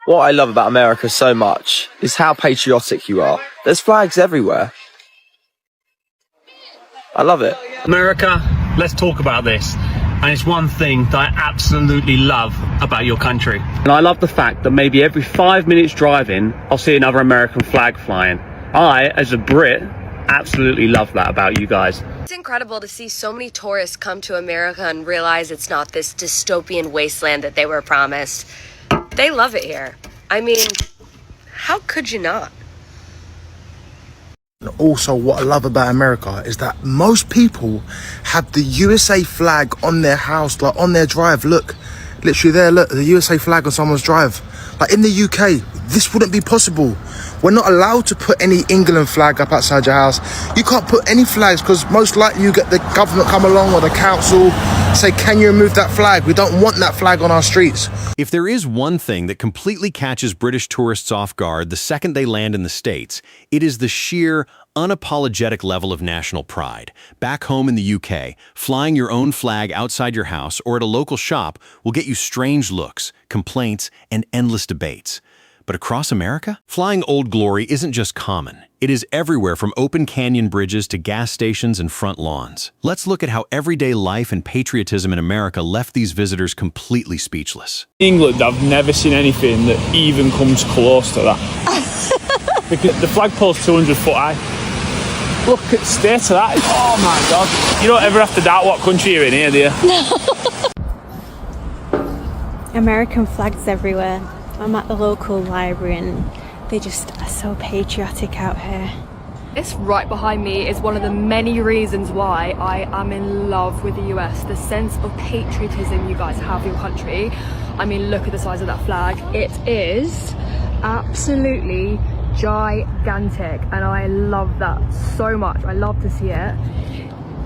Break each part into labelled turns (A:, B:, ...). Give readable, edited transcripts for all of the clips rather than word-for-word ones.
A: What I love about America so much is how patriotic you are. There's flags everywhere. I love it.
B: America, let's talk about this. And it's one thing that I absolutely love about your country. And I love the fact that maybe every 5 minutes driving, I'll see another American flag flying. I, as a Brit, absolutely love that about you guys.
C: It's incredible to see so many tourists come to America and realize it's not this dystopian wasteland that they were promised. They love it here. I mean, how could you not?
D: And also what I love about America is that most people have the USA flag on their house, like on their drive. Look, literally there, look, the USA flag on someone's drive. Like in the UK, this wouldn't be possible. We're not allowed to put any England flag up outside your house. You can't put any flags because most likely you get the government come along or the council say, can you remove that flag? We don't want that flag on our streets.
E: If there is one thing that completely catches British tourists off guard the second they land in the States, it is the sheer, unapologetic level of national pride. Back home in the UK, flying your own flag outside your house or at a local shop will get you strange looks, complaints, and endless debates. But across America, flying Old Glory isn't just common. It is everywhere from open canyon bridges to gas stations and front lawns. Let's look at how everyday life and patriotism in America left these visitors completely speechless.
F: In England, I've never seen anything that even comes close to that. Because the flagpole's 200 foot high. Look at the state of that. Oh my God. You don't ever have to doubt what country you're in here, do you?
G: American flags everywhere. I'm at the local library and they just are so patriotic out here.
H: This right behind me is one of the many reasons why I am in love with the US. The sense of patriotism you guys have for your country. I mean, look at the size of that flag. It is absolutely gigantic and I love that so much. I love to see it.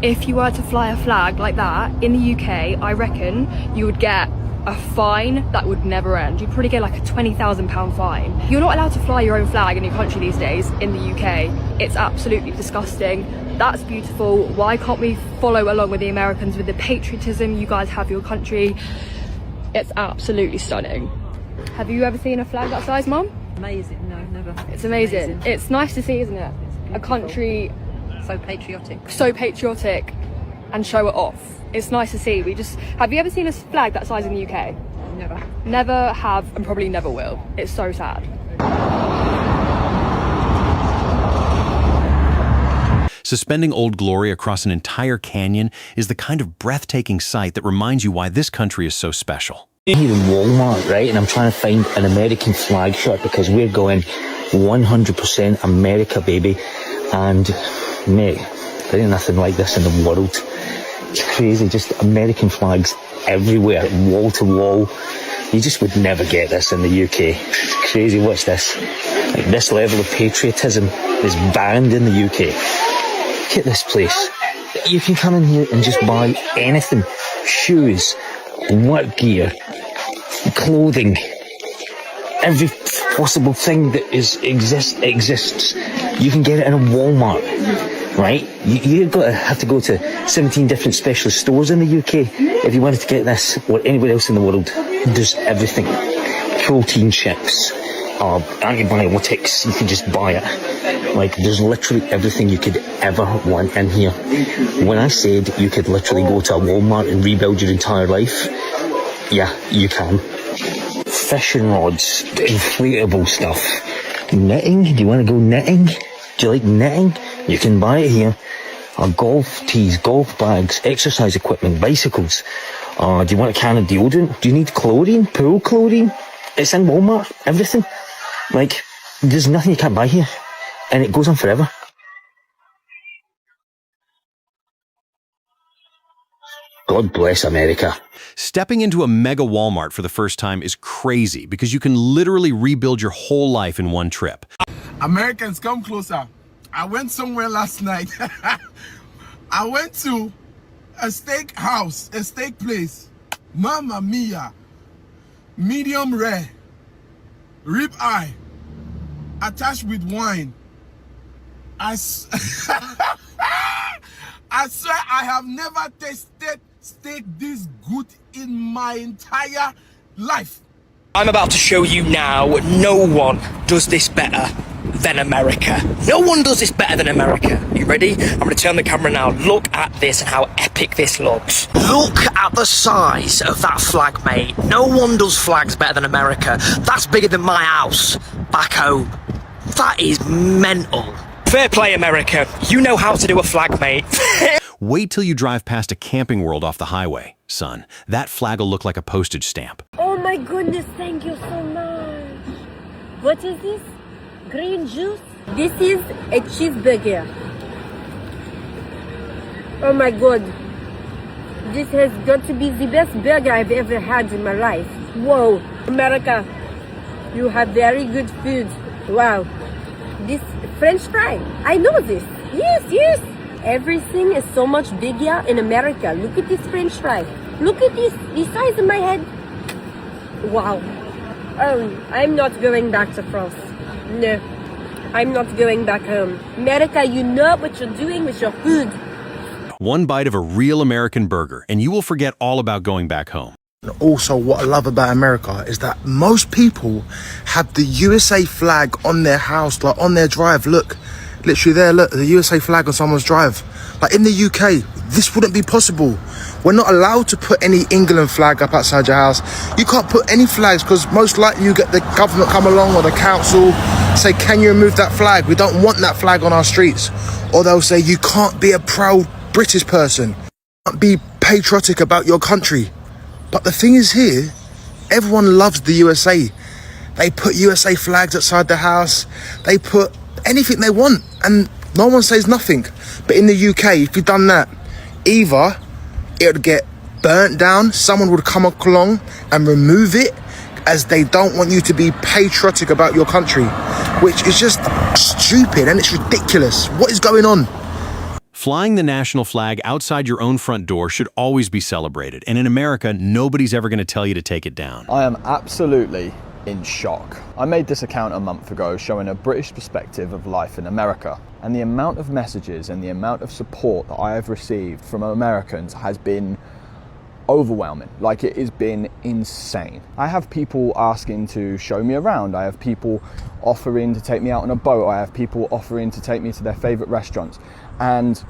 H: If you were to fly a flag like that in the UK, I reckon you would get a fine that would never end. You'd probably get like a £20,000 fine. You're not allowed to fly your own flag in your country these days in the UK. It's absolutely disgusting. That's beautiful. Why can't we follow along with the Americans with the patriotism you guys have for your country? It's absolutely stunning. Have you ever seen a flag that size, Mum?
I: Amazing. No, never.
H: It's amazing. It's nice to see, isn't it? A country
I: so patriotic.
H: So patriotic and show it off. It's nice to see. Have you ever seen a flag that size in the UK?
I: Never.
H: Never have and probably never will. It's so sad.
E: Suspending Old Glory across an entire canyon is the kind of breathtaking sight that reminds you why this country is so special.
J: Here in Walmart, right, and I'm trying to find an American flag shirt because we're going 100% America, baby. And, mate, there ain't nothing like this in the world. It's crazy, just American flags everywhere, wall to wall. You just would never get this in the UK. It's crazy, what's this? Like, this level of patriotism is banned in the UK. Look at this place. You can come in here and just buy anything. Shoes, work gear, clothing, every possible thing that exists. You can get it in a Walmart. Right? You've got to have to go to 17 different specialist stores in the UK if you wanted to get this, or anywhere else in the world. There's everything. Protein chips, antibiotics, you can just buy it. Like, there's literally everything you could ever want in here. When I said you could literally go to a Walmart and rebuild your entire life, yeah, you can. Fishing rods, inflatable stuff. Knitting, do you want to go knitting? Do you like knitting? You can buy it here. Golf tees, golf bags, exercise equipment, bicycles. Do you want a can of deodorant? Do you need chlorine? Pool chlorine? It's in Walmart. Everything. Like, there's nothing you can't buy here. And it goes on forever. God bless America.
E: Stepping into a mega Walmart for the first time is crazy because you can literally rebuild your whole life in one trip.
K: Americans, come closer. I went somewhere last night. I went to a steak house, a steak place. Mamma mia. Medium rare. Rib eye. Attached with wine. I swear I have never tasted steak this good in my entire life.
L: I'm about to show you now, no one does this better than America. No one does this better than America. You ready? I'm going to turn the camera now. Look at this and how epic this looks. Look at the size of that flag, mate. No one does flags better than America. That's bigger than my house back home. That is mental. Fair play, America. You know how to do a flag, mate.
E: Wait till you drive past a Camping World off the highway, son. That flag will look like a postage stamp.
M: Oh my goodness, thank you so much. What is this? Green juice? This is a cheeseburger. Oh my god. This has got to be the best burger I've ever had in my life. Whoa, America, you have very good food. Wow. This French fry, I know this. Yes. Everything is so much bigger in America. Look at this French fry. Look at this, the size of my head. Wow. I'm not going back to France. No, I'm not going back home. America, you know what you're doing with your food.
E: One bite of a real American burger, and you will forget all about going back home.
D: Also, what I love about America is that most people have the USA flag on their house, like on their drive. Look, literally there, look, the USA flag on someone's drive. Like in the UK, this wouldn't be possible. We're not allowed to put any England flag up outside your house. You can't put any flags because most likely you get the government come along or the council say, can you remove that flag? We don't want that flag on our streets. Or they'll say, you can't be a proud British person. You can't be patriotic about your country. But the thing is here, everyone loves the USA. They put USA flags outside the house. They put anything they want and no one says nothing. But in the UK, if you've done that, either it would get burnt down, someone would come along and remove it as they don't want you to be patriotic about your country, which is just stupid and it's ridiculous. What is going on?
E: Flying the national flag outside your own front door should always be celebrated, and in America, nobody's ever going to tell you to take it down.
N: I am absolutely in shock. I made this account a month ago showing a British perspective of life in America, and the amount of messages and the amount of support that I have received from Americans has been overwhelming. Like, it has been insane. I have people asking to show me around. I have people offering to take me out on a boat. I have people offering to take me to their favorite restaurants, and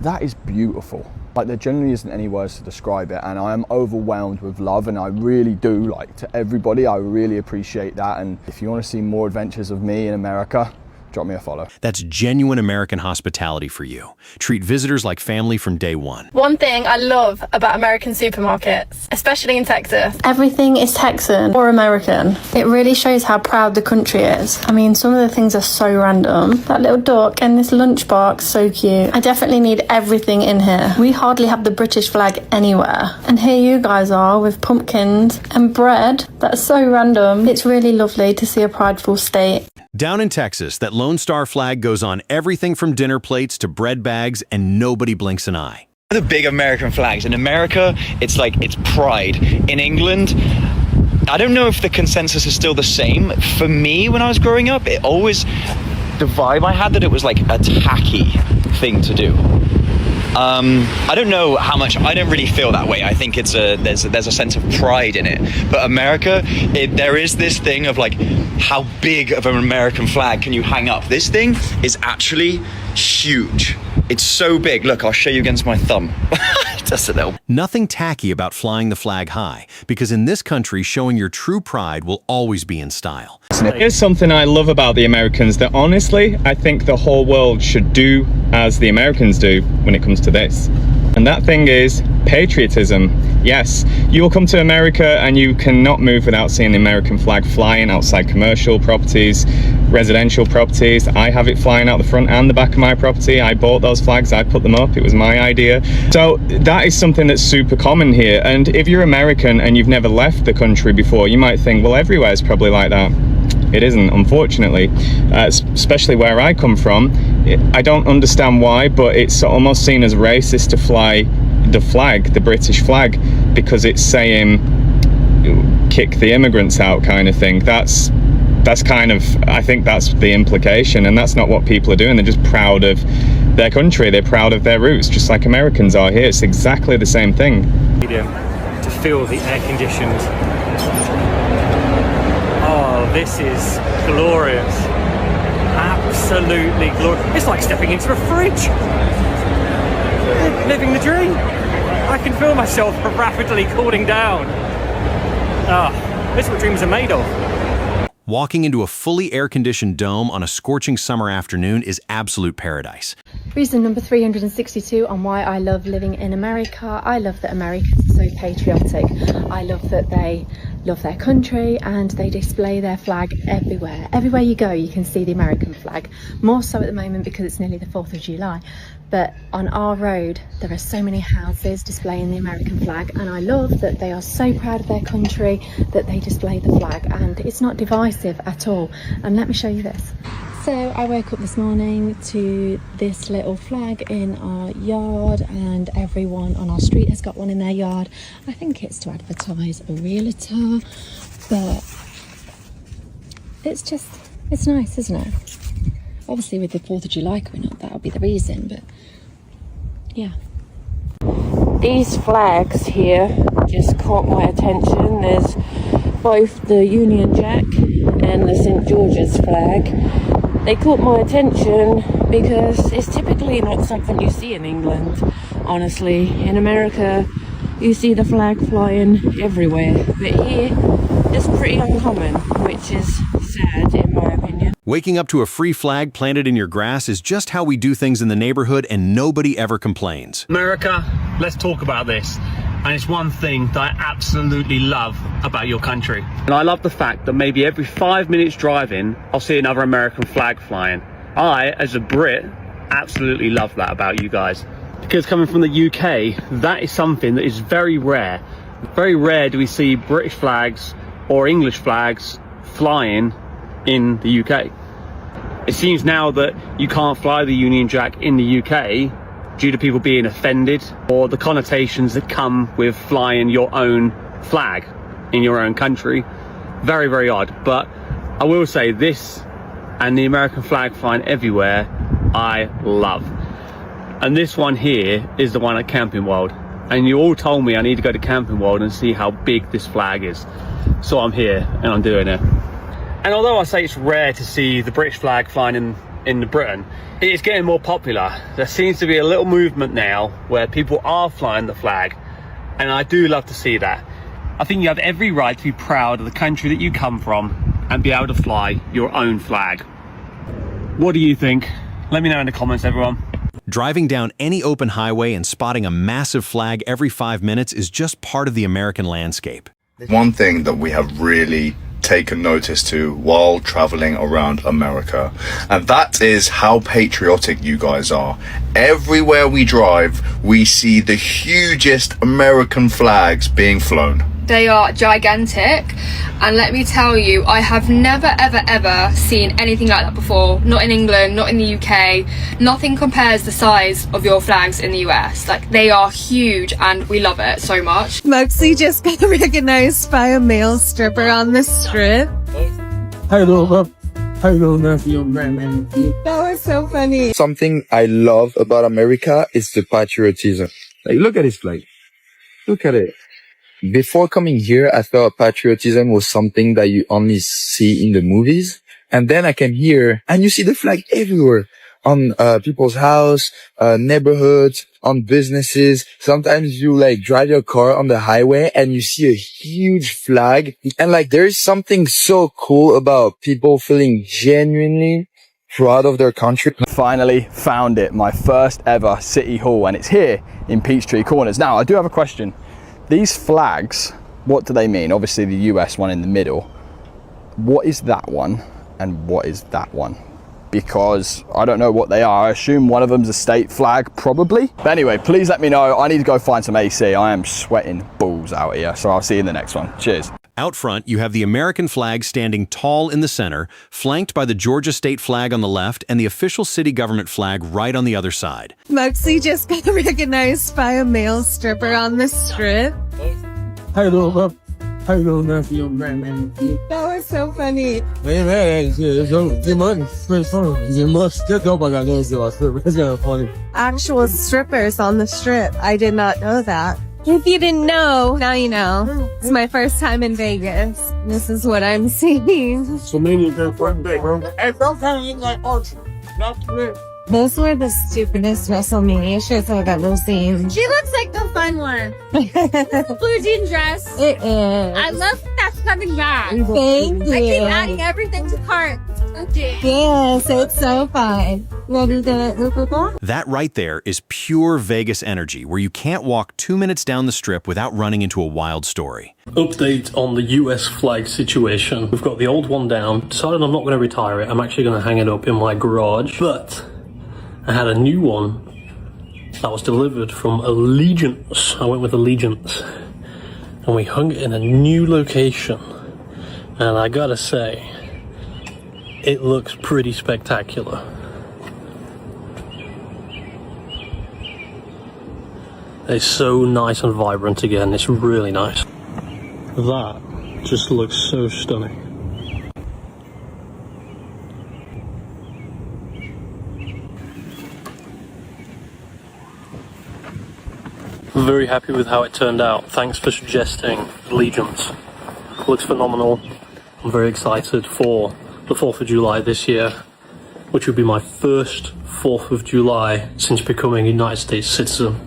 N: that is beautiful. Like, there generally isn't any words to describe it, and I am overwhelmed with love, and I really do, like, to everybody. I really appreciate that, and if you want to see more adventures of me in America, drop me a follow.
E: That's genuine American hospitality for you. Treat visitors like family from day one.
O: One thing I love about American supermarkets, especially in Texas,
G: everything is Texan or American. It really shows how proud the country is. I mean, some of the things are so random. That little duck and this lunchbox, so cute. I definitely need everything in here. We hardly have the British flag anywhere. And here you guys are with pumpkins and bread. That's so random. It's really lovely to see a prideful state.
E: Down in Texas, that Lone Star flag goes on everything from dinner plates to bread bags, and nobody blinks an eye.
P: The big American flags. In America, it's like, it's pride. In England, I don't know if the consensus is still the same. For me, when I was growing up, the vibe I had that it was like a tacky thing to do. I don't know how much. I don't really feel that way. I think there's a sense of pride in it. But America, there is this thing of like, how big of an American flag can you hang up? This thing is actually huge. It's so big. Look, I'll show you against my thumb. Just a little.
E: Nothing tacky about flying the flag high, because in this country, showing your true pride will always be in style.
F: Here's something I love about the Americans that honestly, I think the whole world should do as the Americans do when it comes to this. And that thing is patriotism. Yes, you will come to America and you cannot move without seeing the American flag flying outside commercial properties, residential properties. I have it flying out the front and the back of my property. I bought those flags, I put them up, it was my idea. So that is something that's super common here. And if you're American and you've never left the country before, you might think, well, everywhere is probably like that. It isn't, unfortunately, especially where I come from. I don't understand why, but it's almost seen as racist to fly the flag, the British flag, because it's saying kick the immigrants out kind of thing. That's kind of, I think that's the implication, and that's not what people are doing. They're just proud of their country, they're proud of their roots, just like Americans are here. It's exactly the same thing.
B: To feel the air-conditioned this is glorious. Absolutely glorious. It's like stepping into a fridge. Living the dream. I can feel myself rapidly cooling down. This is what dreams are made of.
E: Walking into a fully air-conditioned dome on a scorching summer afternoon is absolute paradise.
G: Reason number 362 on why I love living in America. I love that Americans are so patriotic. I love that they love their country and they display their flag everywhere. Everywhere you go, you can see the American flag. More so at the moment because it's nearly the 4th of July. But on our road, there are so many houses displaying the American flag, and I love that they are so proud of their country that they display the flag, and it's not divisive at all. And let me show you this. So I woke up this morning to this little flag in our yard, and everyone on our street has got one in their yard. I think it's to advertise a realtor, but it's nice, isn't it? Obviously with the 4th of July coming up, that'll be the reason, but yeah. These flags here just caught my attention. There's both the Union Jack and the St. George's flag. They caught my attention because it's typically not something you see in England, honestly. In America, you see the flag flying everywhere, but here it's pretty uncommon, which is sad in my opinion.
E: Waking up to a free flag planted in your grass is just how we do things in the neighborhood, and nobody ever complains.
B: America, let's talk about this. And it's one thing that I absolutely love about your country. And I love the fact that maybe every 5 minutes driving, I'll see another American flag flying. I, as a Brit, absolutely love that about you guys. Because coming from the UK, that is something that is very rare. Very rare do we see British flags or English flags flying in the UK. It seems now that you can't fly the Union Jack in the UK due to people being offended, or the connotations that come with flying your own flag in your own country. Very, very odd. But I will say this, and the American flag flying everywhere, I love. And this one here is the one at Camping World. And you all told me I need to go to Camping World and see how big this flag is. So I'm here and I'm doing it. And although I say it's rare to see the British flag flying in Britain, it is getting more popular. There seems to be a little movement now where people are flying the flag, and I do love to see that. I think you have every right to be proud of the country that you come from and be able to fly your own flag. What do you think? Let me know in the comments, everyone.
E: Driving down any open highway and spotting a massive flag every 5 minutes is just part of the American landscape.
Q: One thing that we have really taken notice to while traveling around America, and that is how patriotic you guys are. Everywhere we drive, we see the hugest American flags being flown.
H: They are gigantic, and let me tell you, I have never ever seen anything like that before. Not in England, not in the UK. Nothing compares the size of your flags in the US. Like, they are huge and we love it so much.
R: Moxie just got recognized by a male stripper on the strip.
K: Hello, nephew, man.
R: That was so funny.
D: Something I love about America is the patriotism. Like, look at his flag. Look at it. Before coming here, I thought patriotism was something that you only see in the movies. And then I came here and you see the flag everywhere. On people's house, neighborhoods, on businesses. Sometimes you like drive your car on the highway and you see a huge flag. And like there is something so cool about people feeling genuinely proud of their country.
N: Finally found it, my first ever City Hall, and it's here in Peachtree Corners. Now, I do have a question. These flags, what do they mean? Obviously the US one in the middle. What is that one and what is that one? Because I don't know what they are. I assume one of them's a state flag, probably. But anyway, please let me know. I need to go find some AC. I am sweating balls out here. So I'll see you in the next one. Cheers.
E: Out front, you have the American flag standing tall in the center, flanked by the Georgia state flag on the left and the official city government flag right on the other side.
R: Moxie just got recognized by a male stripper on the strip.
K: Hello, nephew, man.
R: That was so funny. Actual strippers on the strip. I did not know that. If you didn't know, now you know. It's my first time in Vegas. This is what I'm seeing.
F: So maybe you go for big.
R: Those were the stupidest WrestleMania shirts I've ever seen.
S: She looks like the fun one. Blue jean dress.
R: It is.
S: I love that's coming back.
R: Thank you.
S: I keep adding everything to cart. Okay.
R: Yes, it's so fun.
E: That right there is pure Vegas energy, where you can't walk 2 minutes down the strip without running into a wild story.
B: Update on the US flag situation. We've got the old one down. Decided I'm not going to retire it. I'm actually going to hang it up in my garage. But I had a new one that was delivered from Allegiance. I went with Allegiance. And we hung it in a new location. And I gotta say, it looks pretty spectacular. It's so nice and vibrant again. It's really nice. That just looks so stunning. I'm very happy with how it turned out. Thanks for suggesting Allegiance. Looks phenomenal. I'm very excited for the 4th of July this year, which will be my first 4th of July since becoming a United States citizen.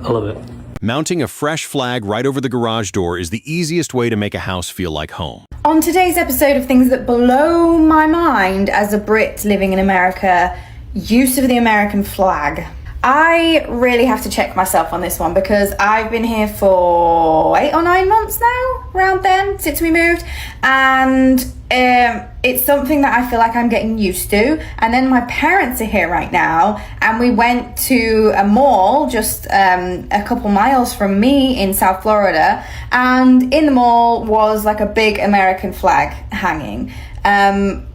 B: I love it.
E: Mounting a fresh flag right over the garage door is the easiest way to make a house feel like home.
T: On today's episode of Things That Blow My Mind as a Brit living in America, use of the American flag. I really have to check myself on this one because I've been here for 8 or 9 months now, around then, since we moved, and it's something that I feel like I'm getting used to. And then my parents are here right now, and we went to a mall just a couple miles from me in South Florida, and in the mall was like a big American flag hanging, and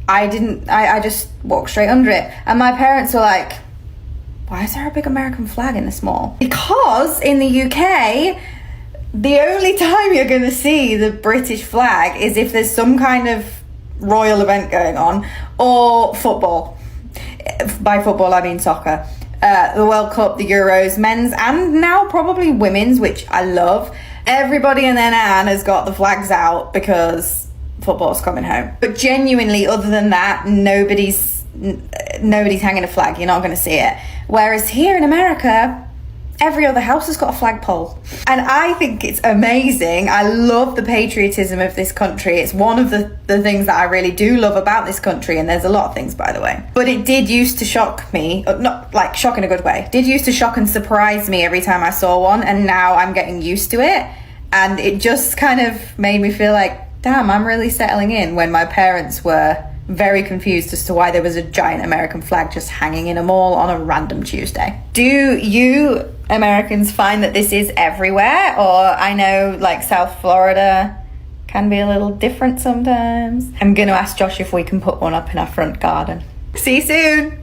T: I just walked straight under it, and my parents were like, why is there a big American flag in this mall? Because in the UK, the only time you're going to see the British flag is if there's some kind of royal event going on, or football. By football, I mean soccer. The World Cup, the Euros, men's, and now probably women's, which I love. Everybody and their nan has got the flags out because football's coming home. But genuinely, other than that, nobody's hanging a flag. You're not going to see it. Whereas here in America, every other house has got a flagpole. And I think it's amazing. I love the patriotism of this country. It's one of the things that I really do love about this country. And there's a lot of things, by the way. But it did used to shock me. Not like shock in a good way. Did used to shock and surprise me every time I saw one. And now I'm getting used to it. And it just kind of made me feel like, damn, I'm really settling in, when my parents were very confused as to why there was a giant American flag just hanging in a mall on a random Tuesday. Do you Americans find that this is everywhere? Or I know like South Florida can be a little different sometimes. I'm going to ask Josh if we can put one up in our front garden. See you soon.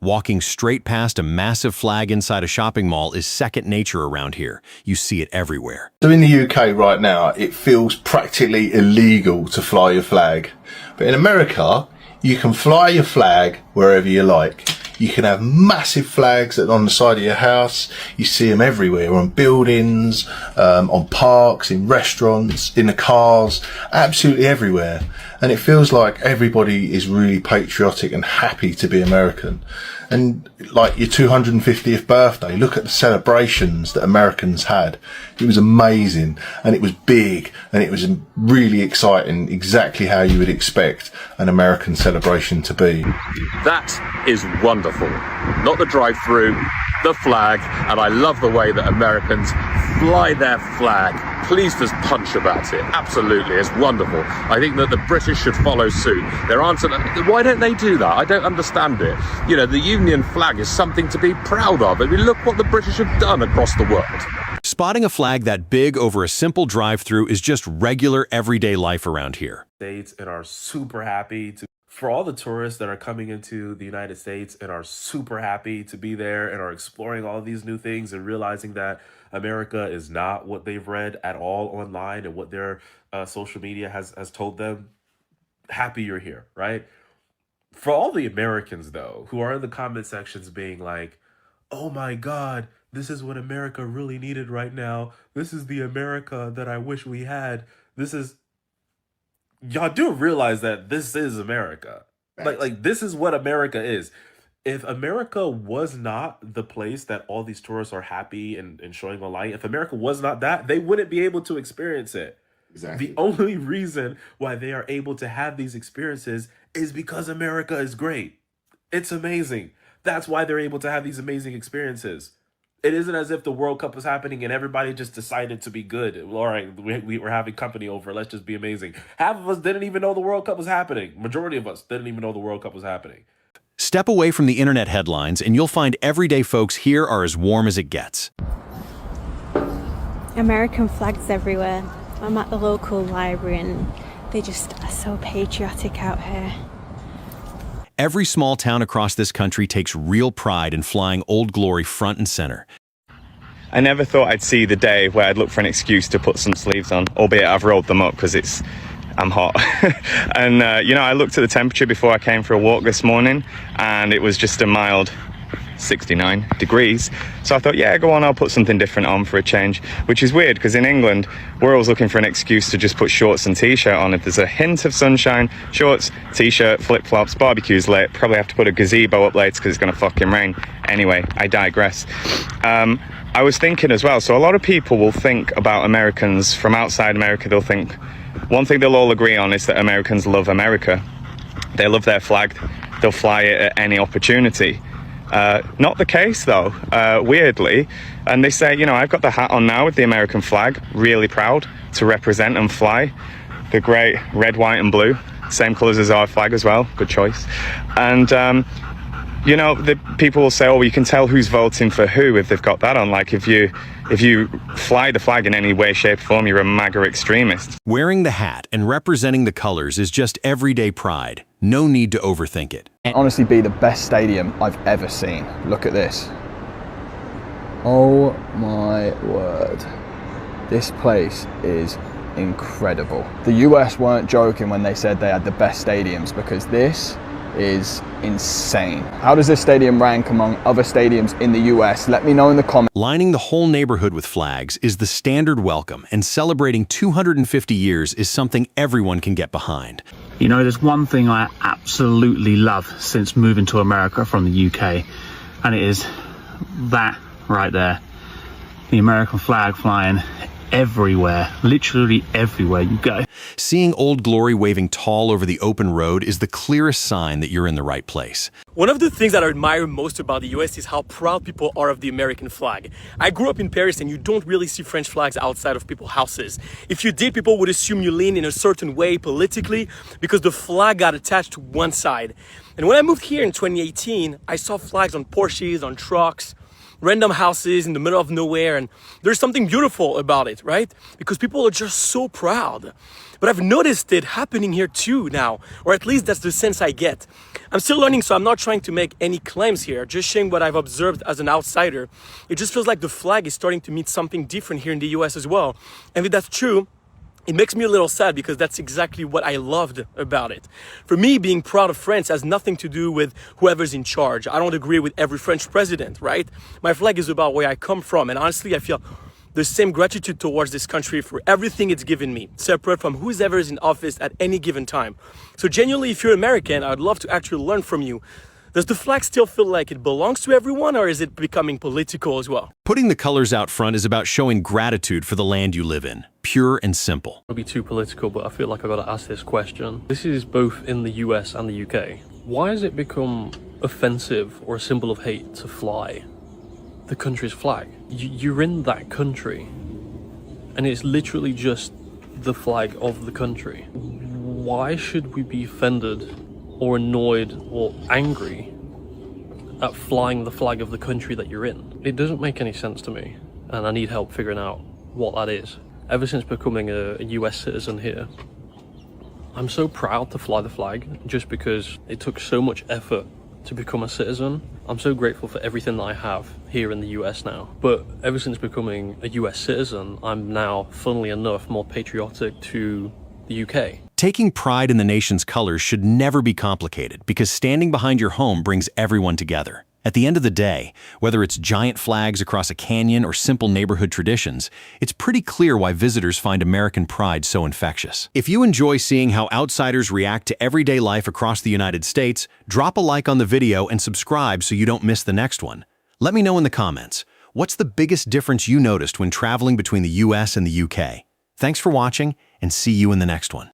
E: Walking straight past a massive flag inside a shopping mall is second nature around here. You see it everywhere.
Q: So in the UK right now, it feels practically illegal to fly your flag. But in America, you can fly your flag wherever you like. You can have massive flags that are on the side of your house. You see them everywhere, on buildings, on parks, in restaurants, in the cars, absolutely everywhere. And it feels like everybody is really patriotic and happy to be American. And like your 250th birthday, look at the celebrations that Americans had. It was amazing, and it was big, and it was really exciting, exactly how you would expect an American celebration to be.
U: That is wonderful. Not the drive-through, the flag, and I love the way that Americans fly their flag. Please just punch about it. Absolutely, it's wonderful. I think that the British should follow suit. Their answer, why don't they do that? I don't understand it. You know, the Union flag is something to be proud of. I mean, look what the British have done across the world.
E: Spotting a flag that big over a simple drive-through is just regular everyday life around here.
V: States and are super happy for all the tourists that are coming into the United States and are super happy to be there and are exploring all of these new things and realizing that America is not what they've read at all online and what their social media has told them. Happy you're here, right? For all the Americans, though, who are in the comment sections being like, oh my God, this is what America really needed right now. This is the America that I wish we had. This is, y'all do realize that this is America. Like this is what America is. If America was not the place that all these tourists are happy and showing the light, if America was not that, they wouldn't be able to experience it.
A: Exactly.
V: The only reason why they are able to have these experiences is because America is great. It's amazing. That's why they're able to have these amazing experiences. It isn't as if the World Cup was happening and everybody just decided to be good. All right, we were having company over. Let's just be amazing. Half of us didn't even know the World Cup was happening. Majority of us didn't even know the World Cup was happening.
E: Step away from the internet headlines and you'll find everyday folks here are as warm as it gets.
C: American flags everywhere. I'm at the local library and they just are so patriotic out here.
E: Every small town across this country takes real pride in flying Old Glory front and center.
W: I never thought I'd see the day where I'd look for an excuse to put some sleeves on, albeit I've rolled them up because I'm hot. And, I looked at the temperature before I came for a walk this morning and it was just a mild 69 degrees. So I thought, yeah, go on, I'll put something different on for a change, which is weird because in England, we're always looking for an excuse to just put shorts and t-shirt on. If there's a hint of sunshine, shorts, t-shirt, flip-flops, barbecue's late, probably have to put a gazebo up later because it's going to fucking rain. Anyway, I digress. I was thinking as well, so a lot of people will think about Americans from outside America. They'll think, one thing they'll all agree on is that Americans love America. They love their flag. They'll fly it at any opportunity. Not the case though, weirdly. And they say, I've got the hat on now with the American flag, really proud to represent and fly the great red, white and blue, same colours as our flag as well, good choice. And, the people will say, oh, well, you can tell who's voting for who if they've got that on. Like if you fly the flag in any way, shape, or form, you're a MAGA extremist.
E: Wearing the hat and representing the colors is just everyday pride. No need to overthink it.
N: Honestly, be the best stadium I've ever seen. Look at this. Oh my word. This place is incredible. The US weren't joking when they said they had the best stadiums because this is insane. How does this stadium rank among other stadiums in the US? Let me know in the comments.
E: Lining the whole neighborhood with flags is the standard welcome, and celebrating 250 years is something everyone can get behind.
B: There's one thing I absolutely love since moving to America from the UK, and it is that right there. The American flag flying everywhere, literally everywhere you go.
E: Seeing Old Glory waving tall over the open road is the clearest sign that you're in the right place.
L: One of the things that I admire most about the US is how proud people are of the American flag. I grew up in Paris and you don't really see French flags outside of people's houses. If you did, people would assume you lean in a certain way politically because the flag got attached to one side. And when I moved here in 2018, I saw flags on Porsches, on trucks, random houses in the middle of nowhere, and there's something beautiful about it, right? Because people are just so proud. But I've noticed it happening here too now, or at least that's the sense I get. I'm still learning, so I'm not trying to make any claims here, just sharing what I've observed as an outsider. It just feels like the flag is starting to mean something different here in the US as well. And if that's true, it makes me a little sad because that's exactly what I loved about it. For me, being proud of France has nothing to do with whoever's in charge. I don't agree with every French president, right? My flag is about where I come from. And honestly, I feel the same gratitude towards this country for everything it's given me, separate from whoever is in office at any given time. So genuinely, if you're American, I'd love to actually learn from you. Does the flag still feel like it belongs to everyone, or is it becoming political as well?
E: Putting the colors out front is about showing gratitude for the land you live in. Pure and simple.
X: I'll be too political, but I feel like I've got to ask this question. This is both in the US and the UK. Why has it become offensive or a symbol of hate to fly the country's flag? You're in that country, and it's literally just the flag of the country. Why should we be offended or annoyed or angry at flying the flag of the country that you're in? It doesn't make any sense to me, and I need help figuring out what that is. Ever since becoming a US citizen here, I'm so proud to fly the flag just because it took so much effort to become a citizen. I'm so grateful for everything that I have here in the US now. But ever since becoming a US citizen, I'm now, funnily enough, more patriotic to the UK.
E: Taking pride in the nation's colors should never be complicated because standing behind your home brings everyone together. At the end of the day, whether it's giant flags across a canyon or simple neighborhood traditions, it's pretty clear why visitors find American pride so infectious. If you enjoy seeing how outsiders react to everyday life across the United States, drop a like on the video and subscribe so you don't miss the next one. Let me know in the comments, what's the biggest difference you noticed when traveling between the US and the UK? Thanks for watching, and see you in the next one.